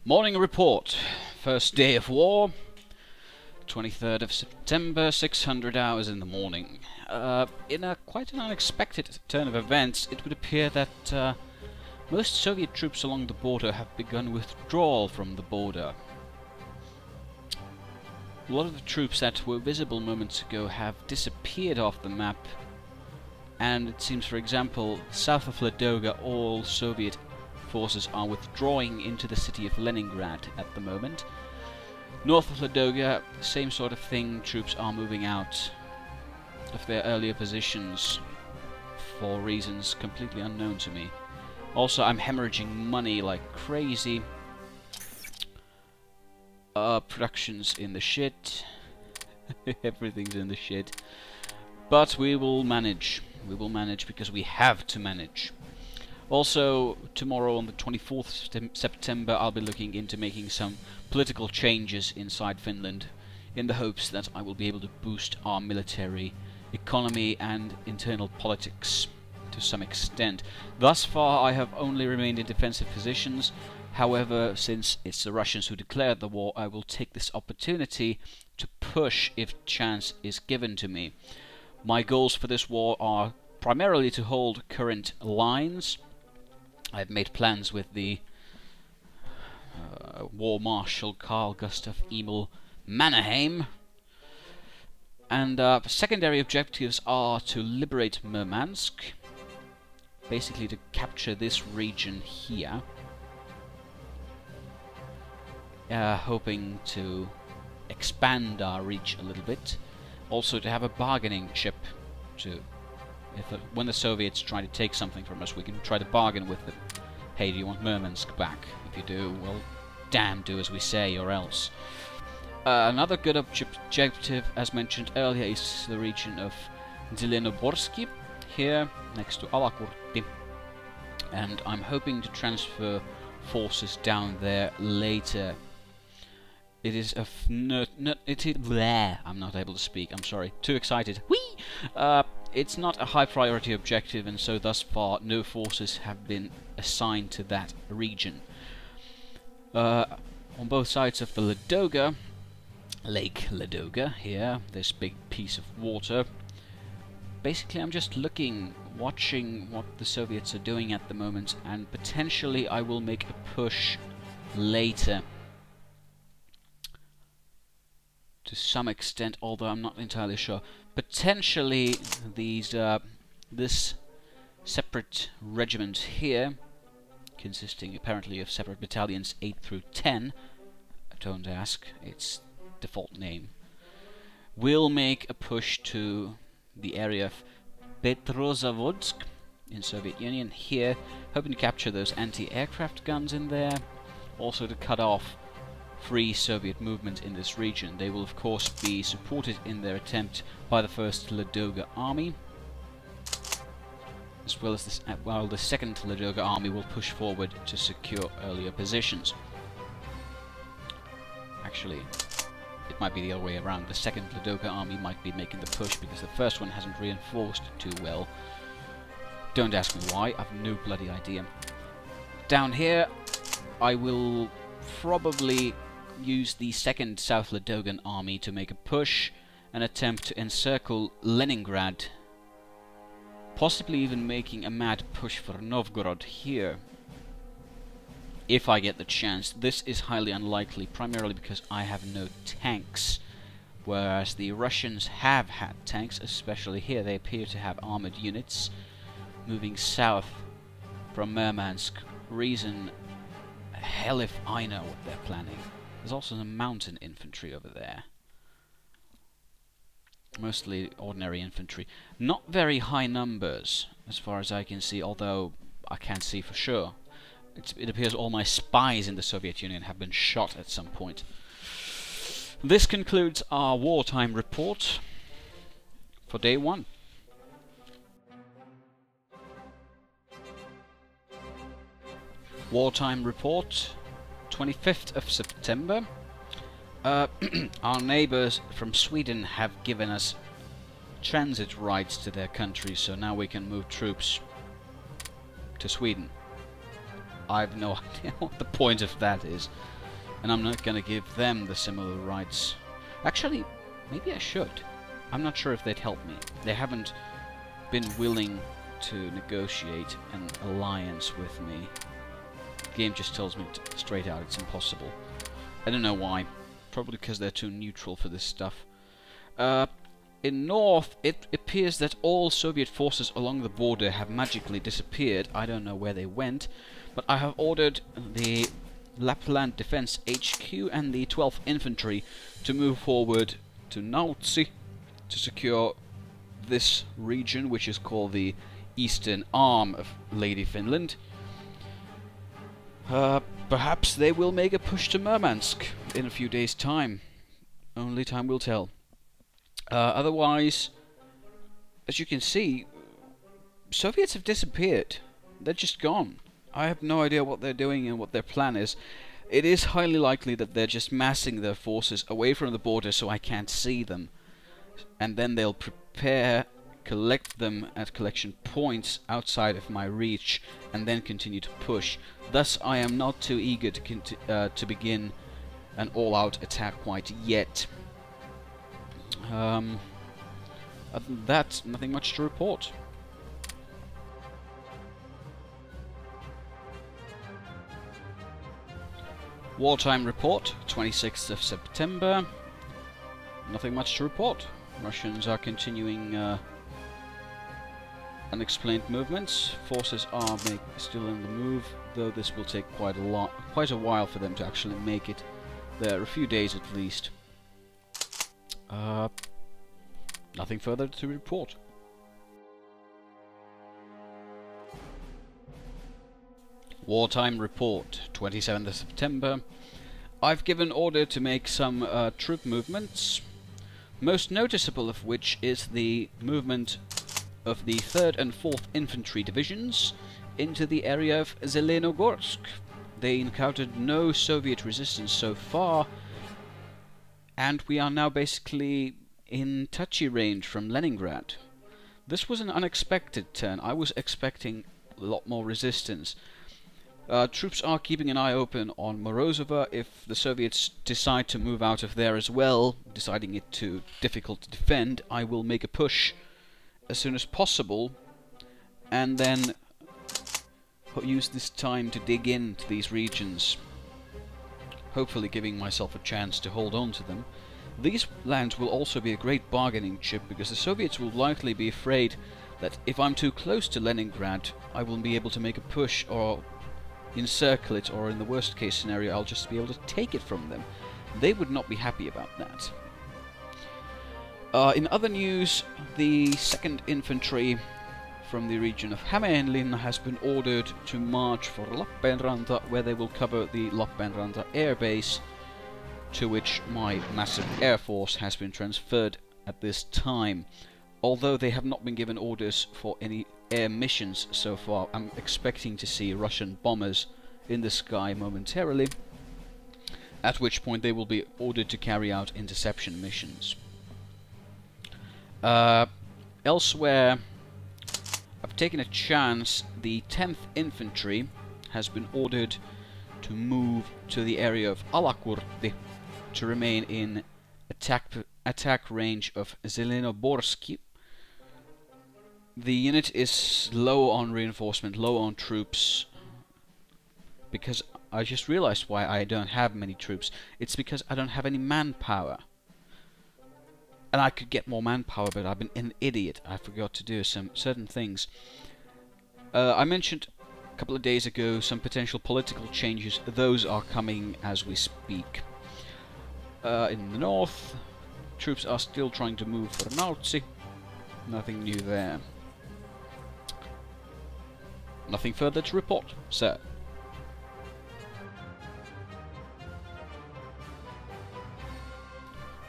Morning report. First day of war. 23rd of September, 600 hours in the morning. In a quite an unexpected turn of events, it would appear that most Soviet troops along the border have begun withdrawal from the border. A lot of the troops that were visible moments ago have disappeared off the map, and it seems, for example, south of Ladoga, all Soviet forces are withdrawing into the city of Leningrad at the moment. North of Ladoga, same sort of thing, troops are moving out of their earlier positions for reasons completely unknown to me. Also, I'm hemorrhaging money like crazy. Production's in the shit. Everything's in the shit. But we will manage. We will manage because we have to manage. Also, tomorrow on the 24th of September, I'll be looking into making some political changes inside Finland in the hopes that I will be able to boost our military economy and internal politics to some extent. Thus far, I have only remained in defensive positions. However, since it's the Russians who declared the war, I will take this opportunity to push if chance is given to me. My goals for this war are primarily to hold current lines. I've made plans with the War Marshal Carl Gustav Emil Mannerheim, and secondary objectives are to liberate Murmansk, basically to capture this region here, hoping to expand our reach a little bit, also to have a bargaining chip to when the Soviets try to take something from us, we can try to bargain with them. Hey, do you want Murmansk back? If you do, well, damn, do as we say, or else. Another good objective, as mentioned earlier, is the region of Zelenoborsky, here, next to Alakurti. And I'm hoping to transfer forces down there later. It is of bleh, I'm not able to speak, I'm sorry. Too excited. Whee! It's not a high priority objective, and so thus far no forces have been assigned to that region. On both sides of the Ladoga, Lake Ladoga here, this big piece of water, basically I'm just looking, watching what the Soviets are doing at the moment, and potentially I will make a push later. To some extent, although I'm not entirely sure. Potentially, this separate regiment here, consisting apparently of separate battalions 8 through 10, don't ask, it's default name, will make a push to the area of Petrozavodsk in Soviet Union here, hoping to capture those anti-aircraft guns in there, also to cut off free Soviet movement in this region. They will of course be supported in their attempt by the 1st Ladoga Army, as well as while the 2nd Ladoga Army will push forward to secure earlier positions. Actually, it might be the other way around. The 2nd Ladoga Army might be making the push because the first one hasn't reinforced too well. Don't ask me why, I've no bloody idea. Down here, I will probably use the 2nd South Ladogan Army to make a push, an attempt to encircle Leningrad, possibly even making a mad push for Novgorod here, if I get the chance. This is highly unlikely, primarily because I have no tanks, whereas the Russians have had tanks, especially here. They appear to have armored units moving south from Murmansk. Reason, hell if I know what they're planning. There's also some mountain infantry over there. Mostly ordinary infantry. Not very high numbers, as far as I can see, although I can't see for sure. It appears all my spies in the Soviet Union have been shot at some point. This concludes our wartime report for day 1. Wartime report, 25th of September. Our neighbours from Sweden have given us transit rights to their country, so now we can move troops to Sweden. I've no idea what the point of that is. And I'm not gonna give them the similar rights. Actually, maybe I should. I'm not sure if they'd help me. They haven't been willing to negotiate an alliance with me. The game just tells me straight out it's impossible. I don't know why. Probably because they're too neutral for this stuff. In North, it appears that all Soviet forces along the border have magically disappeared. I don't know where they went, but I have ordered the Lapland Defense HQ and the 12th Infantry to move forward to Nautsi to secure this region, which is called the Eastern Arm of Lady Finland. Perhaps they will make a push to Murmansk in a few days' time. Only time will tell. Otherwise, as you can see, Soviets have disappeared. They're just gone. I have no idea what they're doing and what their plan is. It is highly likely that they're just massing their forces away from the border so I can't see them. And then they'll prepare, collect them at collection points outside of my reach, and then continue to push. Thus, I am not too eager to begin an all-out attack quite yet. Other than that, nothing much to report. Wartime report, 26th of September. Nothing much to report. Russians are continuing unexplained movements. Forces are still in the move, though this will take quite a while for them to actually make it there, a few days at least. Nothing further to report. Wartime report, 27th of September. I've given order to make some troop movements, most noticeable of which is the movement of the 3rd and 4th Infantry Divisions into the area of Zelenogorsk. They encountered no Soviet resistance so far, and we are now basically in touchy range from Leningrad. This was an unexpected turn. I was expecting a lot more resistance. Troops are keeping an eye open on Morozova. If the Soviets decide to move out of there as well, deciding it too difficult to defend, I will make a push as soon as possible, and then use this time to dig into these regions, hopefully giving myself a chance to hold on to them. These lands will also be a great bargaining chip, because the Soviets will likely be afraid that if I'm too close to Leningrad, I will be able to make a push or encircle it, or in the worst case scenario I'll just be able to take it from them. They would not be happy about that. In other news, the 2nd Infantry from the region of Hämeenlinna has been ordered to march for Lappeenranta, where they will cover the Lappeenranta air base, to which my massive air force has been transferred at this time. Although they have not been given orders for any air missions so far, I'm expecting to see Russian bombers in the sky momentarily, at which point they will be ordered to carry out interception missions. Elsewhere, I've taken a chance. The 10th Infantry has been ordered to move to the area of Alakurti to remain in attack range of Zelenoborski. The unit is low on reinforcement, low on troops, because I just realized why I don't have many troops. It's because I don't have any manpower. And I could get more manpower, but I've been an idiot. I forgot to do some certain things. I mentioned a couple of days ago some potential political changes. Those are coming as we speak. In the north, troops are still trying to move for Nautsi. Nothing new there. Nothing further to report, sir.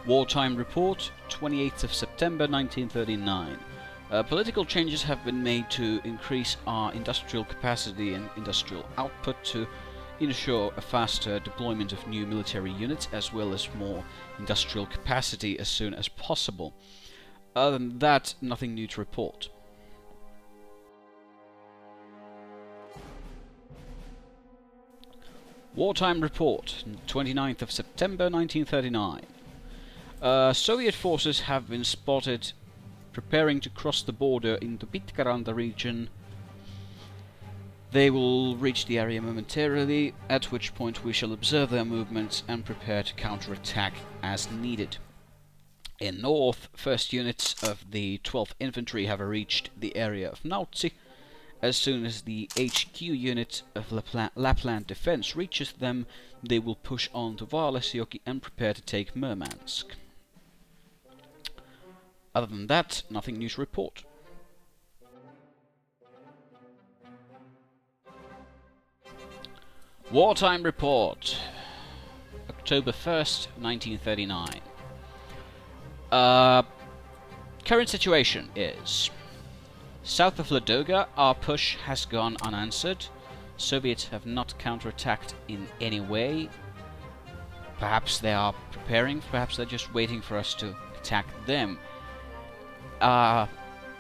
Wartime report, 28th of September 1939. Political changes have been made to increase our industrial capacity and industrial output to ensure a faster deployment of new military units, as well as more industrial capacity as soon as possible. Other than that, nothing new to report. Wartime report, 29th of September 1939. Soviet forces have been spotted preparing to cross the border into Pitkäranta region. They will reach the area momentarily, at which point we shall observe their movements and prepare to counterattack as needed. In north, first units of the 12th Infantry have reached the area of Nautsi. As soon as the HQ unit of Lapland Defense reaches them, they will push on to Vaalesjoki and prepare to take Murmansk. Other than that, nothing new to report. Wartime report, October 1st, 1939. Current situation is: south of Ladoga, our push has gone unanswered. Soviets have not counterattacked in any way. Perhaps they are preparing, perhaps they're just waiting for us to attack them.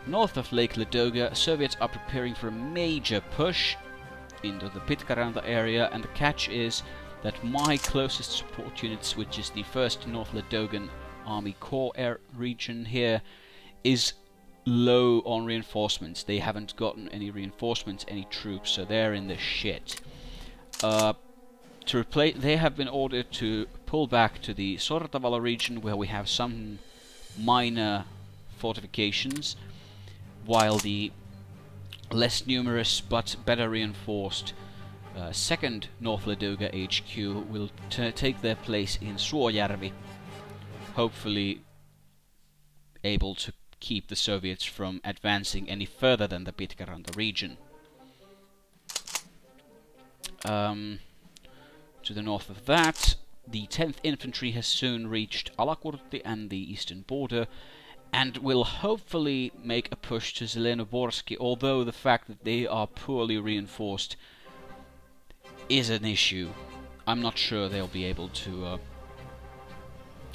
North of Lake Ladoga, Soviets are preparing for a major push into the Pitkäranta area, and the catch is that my closest support units, which is the 1st North Ladogan Army Corps region here, is low on reinforcements. They haven't gotten any reinforcements, any troops, so they're in the shit. They have been ordered to pull back to the Sortavala region, where we have some minor fortifications, while the less numerous but better reinforced 2nd North Ladoga HQ will take their place in Suojärvi, hopefully able to keep the Soviets from advancing any further than the Pitkäranta region. To the north of that, the 10th Infantry has soon reached Alakurtti and the eastern border, and will hopefully make a push to Zelenoborski, although the fact that they are poorly reinforced is an issue. I'm not sure they'll be able to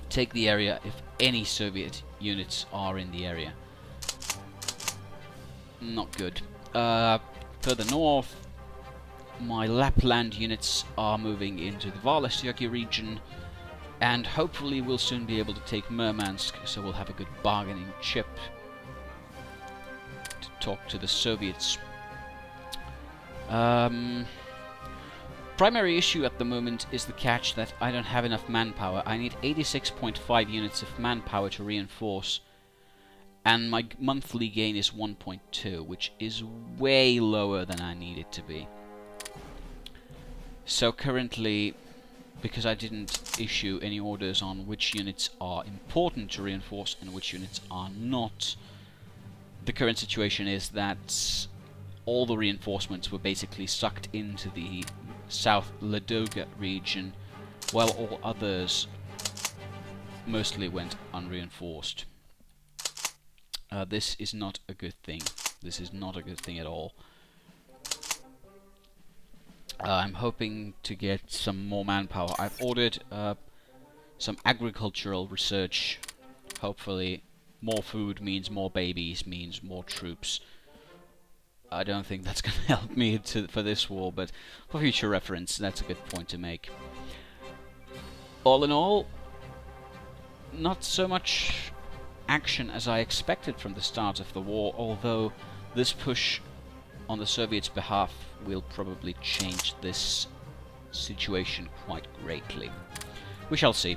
take the area if any Soviet units are in the area. Not good. Further north, my Lapland units are moving into the Vaalesjoki region, and hopefully we'll soon be able to take Murmansk, so we'll have a good bargaining chip to talk to the Soviets. Primary issue at the moment is the catch that I don't have enough manpower. I need 86.5 units of manpower to reinforce, and my monthly gain is 1.2, which is way lower than I need it to be. So currently, because I didn't issue any orders on which units are important to reinforce and which units are not, the current situation is that all the reinforcements were basically sucked into the South Ladoga region, while all others mostly went unreinforced. This is not a good thing. This is not a good thing at all. I'm hoping to get some more manpower. I've ordered some agricultural research. Hopefully more food means more babies, means more troops. I don't think that's going to help me for this war, but for future reference, that's a good point to make. All in all, not so much action as I expected from the start of the war, although this push on the Soviets' behalf will probably change this situation quite greatly. We shall see.